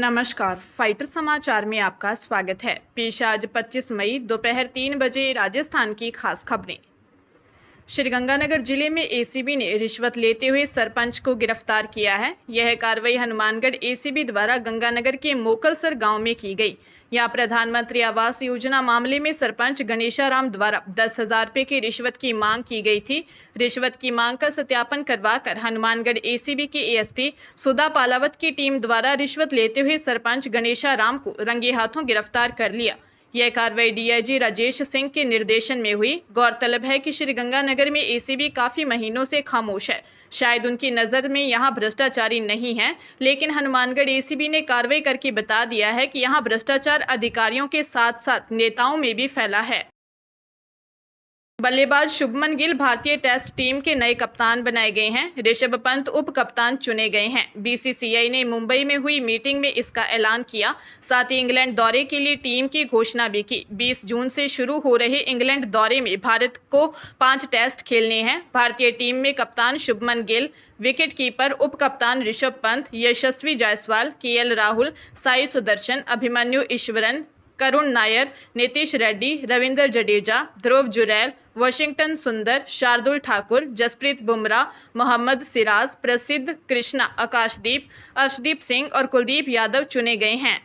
नमस्कार, फाइटर समाचार में आपका स्वागत है। पेश आज 25 मई दोपहर 3 बजे राजस्थान की खास खबरें। श्रीगंगानगर जिले में एसीबी ने रिश्वत लेते हुए सरपंच को गिरफ्तार किया है। यह कार्रवाई हनुमानगढ़ एसीबी द्वारा गंगानगर के मोकलसर गांव में की गई। यहां प्रधानमंत्री आवास योजना मामले में सरपंच गणेशाराम द्वारा 10,000 रुपये की रिश्वत की मांग की गई थी। रिश्वत की मांग का सत्यापन करवाकर हनुमानगढ़ एसीबी के एएसपी सुधा पालावत की टीम द्वारा रिश्वत लेते हुए सरपंच गणेशाराम को रंगे हाथों गिरफ्तार कर लिया। यह कार्रवाई डीआईजी राजेश सिंह के निर्देशन में हुई। गौरतलब है कि श्रीगंगानगर में एसीबी काफी महीनों से खामोश है। शायद उनकी नज़र में यहां भ्रष्टाचारी नहीं है, लेकिन हनुमानगढ़ एसीबी ने कार्रवाई करके बता दिया है कि यहां भ्रष्टाचार अधिकारियों के साथ साथ नेताओं में भी फैला है। बल्लेबाज शुभमन गिल भारतीय टेस्ट टीम के नए कप्तान बनाए गए हैं। ऋषभ पंत उप कप्तान चुने गए हैं। बीसीसीआई ने मुंबई में हुई मीटिंग में इसका ऐलान किया। साथ ही इंग्लैंड दौरे के लिए टीम की घोषणा भी की। 20 जून से शुरू हो रहे इंग्लैंड दौरे में भारत को 5 टेस्ट खेलने हैं। भारतीय टीम में कप्तान शुभमन गिल, विकेट कीपर उप कप्तान ऋषभ पंत, यशस्वी जायसवाल, केएल राहुल, साई सुदर्शन, अभिमन्यु ईश्वरन, करुण नायर, नीतीश रेड्डी, रविंद्र जडेजा, ध्रुव जुरैल, वाशिंगटन सुंदर, शार्दुल ठाकुर, जसप्रीत बुमराह, मोहम्मद सिराज, प्रसिद्ध कृष्णा, आकाशदीप, अर्शदीप सिंह और कुलदीप यादव चुने गए हैं।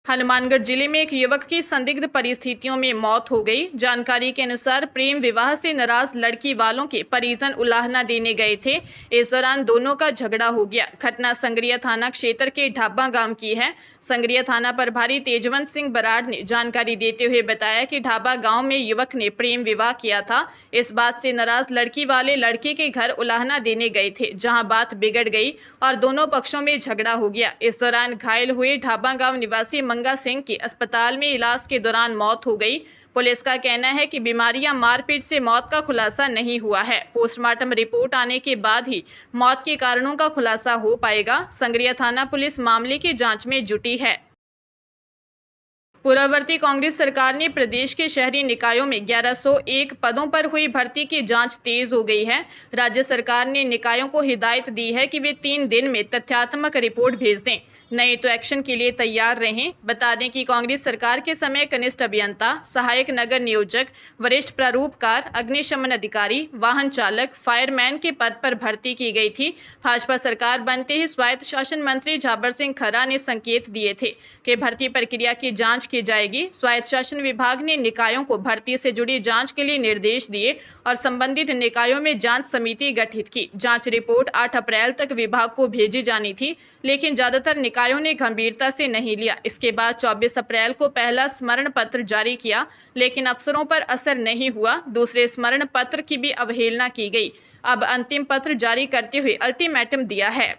हनुमानगढ़ जिले में एक युवक की संदिग्ध परिस्थितियों में मौत हो गई। जानकारी के अनुसार प्रेम विवाह से नाराज लड़की वालों के परिजन उलाहना देने गए थे। इस दौरान दोनों का झगड़ा हो गया। घटना संगरिया थाना क्षेत्र के ढाबा गांव की है। संगरिया थाना प्रभारी तेजवंत सिंह बराड़ ने जानकारी देते हुए बताया कि ढाबा गांव में युवक ने प्रेम विवाह किया था। इस बात से नाराज लड़की वाले लड़के के घर उलाहना देने गए थे, जहां बात बिगड़ गई और दोनों पक्षों में झगड़ा हो गया। इस दौरान घायल हुए ढाबा गांव निवासी मंगा सिंह की अस्पताल में इलाज के दौरान मौत हो गई। पुलिस का कहना है कि बीमारियां मारपीट से मौत का खुलासा नहीं हुआ है। पोस्टमार्टम रिपोर्ट आने के बाद ही मौत के कारणों का खुलासा हो पाएगा। संगरिया थाना पुलिस मामले की जांच में जुटी है। पूर्ववर्ती कांग्रेस सरकार ने प्रदेश के शहरी निकायों में 1101 पदों पर हुई भर्ती की जांच तेज हो गई है। राज्य सरकार ने निकायों को हिदायत दी है कि वे 3 दिन में तथ्यात्मक रिपोर्ट भेज दें, नहीं तो एक्शन के लिए तैयार रहें। बता दें कि कांग्रेस सरकार के समय कनिष्ठ अभियंता, सहायक नगर नियोजक, वरिष्ठ प्रारूपकार, अग्निशमन अधिकारी, वाहन चालक, फायरमैन के पद पर भर्ती की गई थी। भाजपा सरकार बनते ही स्वायत्त शासन मंत्री झाबर सिंह खर्रा ने संकेत दिए थे कि भर्ती प्रक्रिया की जांच की जाएगी। स्वायत्त शासन विभाग ने निकायों को भर्ती से जुड़ी जांच के लिए निर्देश दिए और संबंधित निकायों में जांच समिति गठित की। जांच रिपोर्ट 8 अप्रैल तक विभाग को भेजी जानी थी, लेकिन ज्यादातर निकायों ने गंभीरता से नहीं लिया। इसके बाद 24 अप्रैल को पहला स्मरण पत्र जारी किया, लेकिन अफसरों पर असर नहीं हुआ। दूसरे स्मरण पत्र की भी अवहेलना की गई। अब अंतिम पत्र जारी करते हुए अल्टीमेटम दिया है।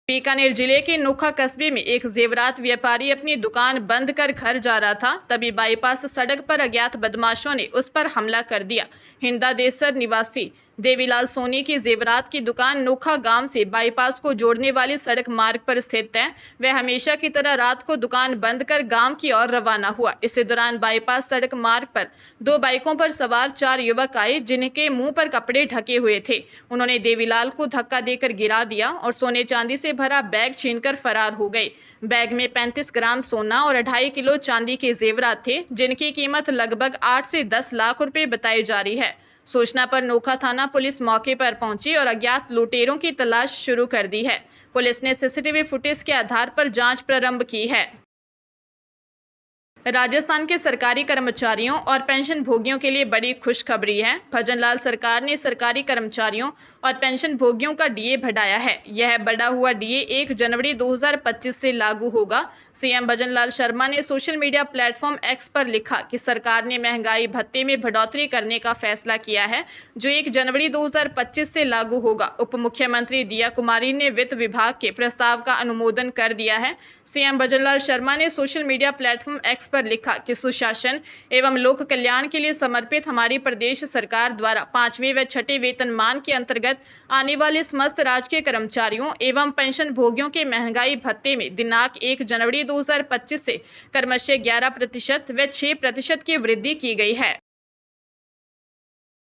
बीकानेर जिले के नोखा कस्बे में एक जेवरात व्यापारी अपनी दुकान बंद कर घर जा रहा था, तभी बाईपास सड़क पर अज्ञात बदमाशों ने उस पर हमला कर दिया। हिंदा देसर निवासी देवीलाल सोनी की जेवरात की दुकान नोखा गांव से बाईपास को जोड़ने वाली सड़क मार्ग पर स्थित है। वह हमेशा की तरह रात को दुकान बंद कर गांव की ओर रवाना हुआ। इसी दौरान बाईपास सड़क मार्ग पर 2 बाइकों पर सवार 4 युवक आए, जिनके मुंह पर कपड़े ढके हुए थे। उन्होंने देवीलाल को धक्का देकर गिरा दिया और सोने चांदी से भरा बैग छीनकर फरार हो गए। बैग में 35 ग्राम सोना और 2.5 किलो चांदी के जेवरात थे, जिनकी कीमत लगभग 8 से 10 लाख रुपए बताई जा रही है। सूचना पर नोखा थाना पुलिस मौके पर पहुंची और अज्ञात लुटेरों की तलाश शुरू कर दी है। पुलिस ने सीसीटीवी फुटेज के आधार पर जांच प्रारंभ की है। राजस्थान के सरकारी कर्मचारियों और पेंशन भोगियों के लिए बड़ी खुशखबरी है। भजनलाल सरकार ने सरकारी कर्मचारियों और पेंशन भोगियों का डीए बढ़ाया है। यह बढ़ा हुआ डीए 1 जनवरी 2025 से लागू होगा। सीएम भजनलाल शर्मा ने सोशल मीडिया प्लेटफॉर्म एक्स पर लिखा कि सरकार ने महंगाई भत्ते में बढ़ोतरी करने का फैसला किया है, जो 1 जनवरी 2025 से लागू होगा। उप मुख्यमंत्री दिया कुमारी ने वित्त विभाग के प्रस्ताव का अनुमोदन कर दिया है। सीएम भजनलाल शर्मा ने सोशल मीडिया प्लेटफॉर्म एक्स पर लिखा कि सुशासन एवं लोक कल्याण के लिए समर्पित हमारी प्रदेश सरकार द्वारा 5वें व 6ठे वेतनमान के अंतर्गत आने वाले समस्त राजकीय कर्मचारियों एवं पेंशन भोगियों के महंगाई भत्ते में दिनांक 1 जनवरी 2025 से क्रमशः 11% व 6% की वृद्धि की गई है।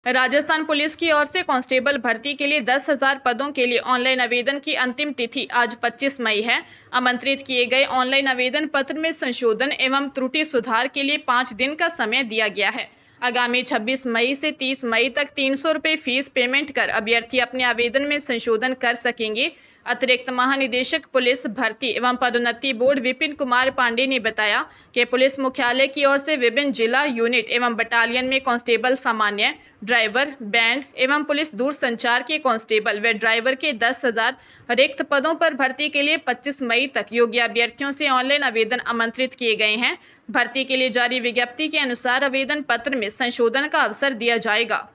राजस्थान पुलिस की ओर से कांस्टेबल भर्ती के लिए 10,000 पदों के लिए ऑनलाइन आवेदन की अंतिम तिथि आज 25 मई है। आमंत्रित किए गए ऑनलाइन आवेदन पत्र में संशोधन एवं त्रुटि सुधार के लिए 5 दिन का समय दिया गया है। आगामी 26 मई से 30 मई तक 300 रुपये फीस पेमेंट कर अभ्यर्थी अपने आवेदन में संशोधन कर सकेंगे। अतिरिक्त महानिदेशक पुलिस भर्ती एवं पदोन्नति बोर्ड विपिन कुमार पांडे ने बताया कि पुलिस मुख्यालय की ओर से विभिन्न जिला, यूनिट एवं बटालियन में कांस्टेबल सामान्य, ड्राइवर, बैंड एवं पुलिस दूरसंचार के कांस्टेबल व ड्राइवर के 10,000 रिक्त पदों पर भर्ती के लिए 25 मई तक योग्य अभ्यर्थियों से ऑनलाइन आवेदन आमंत्रित किए गए हैं। भर्ती के लिए जारी विज्ञप्ति के अनुसार आवेदन पत्र में संशोधन का अवसर दिया जाएगा।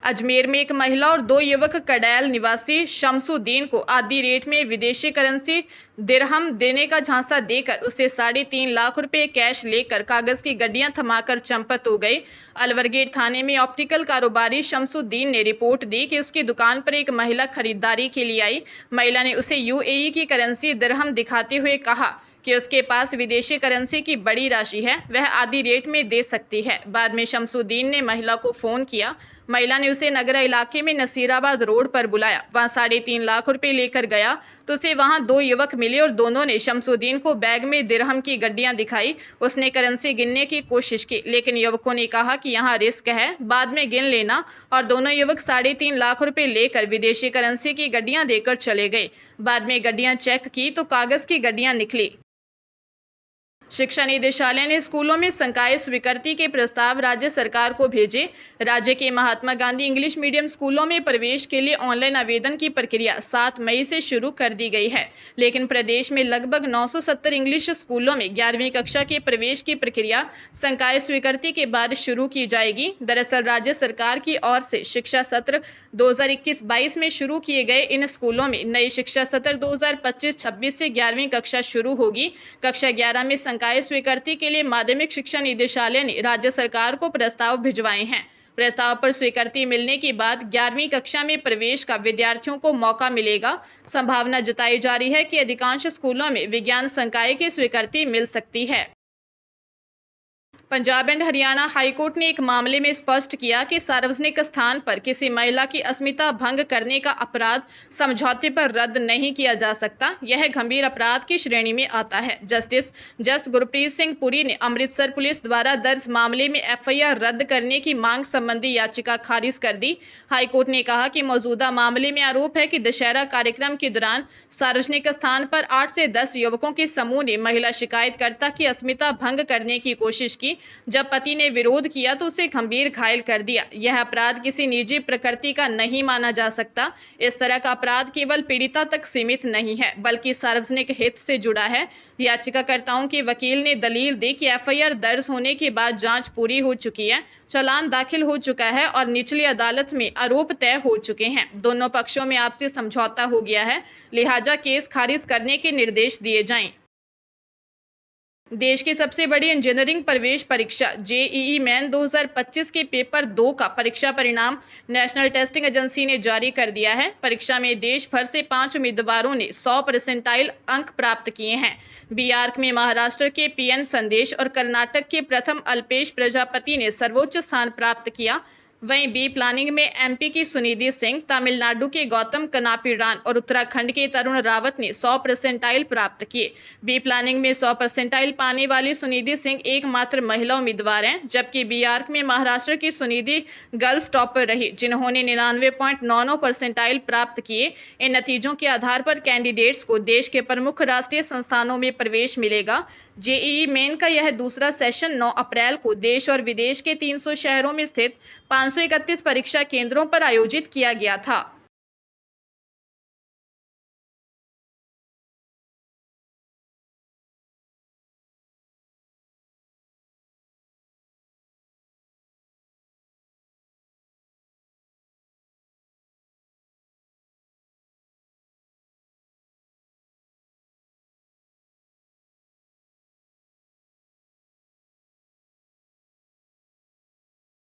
अजमेर में एक महिला और 2 युवक कड़ैल निवासी शमसुद्दीन को आधी रेट में विदेशी करेंसी दिरहम देने का झांसा देकर उसे 3.5 लाख रुपए कैश लेकर कागज की गड्डियां थमाकर चंपत हो गई। अलवर गेट थाने में ऑप्टिकल कारोबारी शमसुद्दीन ने रिपोर्ट दी कि उसकी दुकान पर एक महिला खरीदारी के लिए आई। महिला ने उसे यूएई की करेंसी दिरहम दिखाते हुए कहा कि उसके पास विदेशी करेंसी की बड़ी राशि है, वह आधी रेट में दे सकती है। बाद में शमसुद्दीन ने महिला को फ़ोन किया। महिला ने उसे नगरा इलाके में नसीराबाद रोड पर बुलाया। वहां 3.5 लाख रुपए लेकर गया तो उसे वहां 2 युवक मिले और दोनों ने शमसुद्दीन को बैग में दिरहम की गड्डियां दिखाई। उसने करेंसी गिनने की कोशिश की, लेकिन युवकों ने कहा कि यहाँ रिस्क है, बाद में गिन लेना, और दोनों युवक 3.5 लाख रुपए लेकर विदेशी करेंसी की गड्डियां देकर चले गए। बाद में गड्डियां चेक की तो कागज की गड्डियां निकली। शिक्षा निदेशालय ने स्कूलों में संकाय स्वीकृति के प्रस्ताव राज्य सरकार को भेजे। राज्य के महात्मा गांधी इंग्लिश मीडियम स्कूलों में प्रवेश के लिए ऑनलाइन आवेदन की प्रक्रिया 7 मई से शुरू कर दी गई है, लेकिन प्रदेश में लगभग 970 इंग्लिश स्कूलों में 11वीं कक्षा के प्रवेश की प्रक्रिया संकाय स्वीकृति के बाद शुरू की जाएगी। दरअसल राज्य सरकार की ओर से शिक्षा सत्र 2021-22 में शुरू किए गए इन स्कूलों में नई शिक्षा सत्र 2025-26 से 11वीं कक्षा शुरू होगी। कक्षा 11 में संकाय स्वीकृति के लिए माध्यमिक शिक्षा निदेशालय ने राज्य सरकार को प्रस्ताव भिजवाए हैं। प्रस्ताव पर स्वीकृति मिलने के बाद 11वीं कक्षा में प्रवेश का विद्यार्थियों को मौका मिलेगा। संभावना जताई जा रही है कि अधिकांश स्कूलों में विज्ञान संकाय की स्वीकृति मिल सकती है। पंजाब एंड हरियाणा हाईकोर्ट ने एक मामले में स्पष्ट किया कि सार्वजनिक स्थान पर किसी महिला की अस्मिता भंग करने का अपराध समझौते पर रद्द नहीं किया जा सकता। यह गंभीर अपराध की श्रेणी में आता है। जस्टिस गुरप्रीत सिंह पुरी ने अमृतसर पुलिस द्वारा दर्ज मामले में एफआईआर रद्द करने की मांग संबंधी याचिका खारिज कर दी। हाईकोर्ट ने कहा कि मौजूदा मामले में आरोप है कि दशहरा कार्यक्रम के दौरान सार्वजनिक स्थान पर 8 से 10 युवकों के समूह ने महिला शिकायतकर्ता की अस्मिता भंग करने की कोशिश की। जब पति ने विरोध किया तो उसे गंभीर घायल कर दिया। यह अपराध किसी निजी प्रकृति का नहीं माना जा सकता। इस तरह का अपराध केवल पीड़िता तक सीमित नहीं है, बल्कि सार्वजनिक हित से जुड़ा है। याचिकाकर्ताओं के वकील ने दलील दी कि एफआईआर दर्ज होने के बाद जांच पूरी हो चुकी है, चालान दाखिल हो चुका है और निचली अदालत में आरोप तय हो चुके हैं। दोनों पक्षों में आपसी समझौता हो गया है, लिहाजा केस खारिज करने के निर्देश दिए जाएं। देश की सबसे बड़ी इंजीनियरिंग प्रवेश परीक्षा जेईई मेन 2025 के पेपर 2 का परीक्षा परिणाम नेशनल टेस्टिंग एजेंसी ने जारी कर दिया है। परीक्षा में देश भर से 5 उम्मीदवारों ने 100% अंक प्राप्त किए हैं। बी आर्क में महाराष्ट्र के पीएन संदेश और कर्नाटक के प्रथम अल्पेश प्रजापति ने सर्वोच्च स्थान प्राप्त किया। वहीं बी प्लानिंग में एमपी की सुनिधि सिंह, तमिलनाडु के गौतम कनापीरान और उत्तराखंड के तरुण रावत ने 100% प्राप्त किए। बी प्लानिंग में 100% पाने वाली सुनिधि सिंह एकमात्र महिला उम्मीदवार हैं, जबकि बी आर्क में महाराष्ट्र की सुनिधि गर्ल्स टॉपर रही, जिन्होंने 99.99% प्राप्त किए। इन नतीजों के आधार पर कैंडिडेट्स को देश के प्रमुख राष्ट्रीय संस्थानों में प्रवेश मिलेगा। जेईई मेन का यह दूसरा सेशन 9 अप्रैल को देश और विदेश के 300 शहरों में स्थित 531 परीक्षा केंद्रों पर आयोजित किया गया था।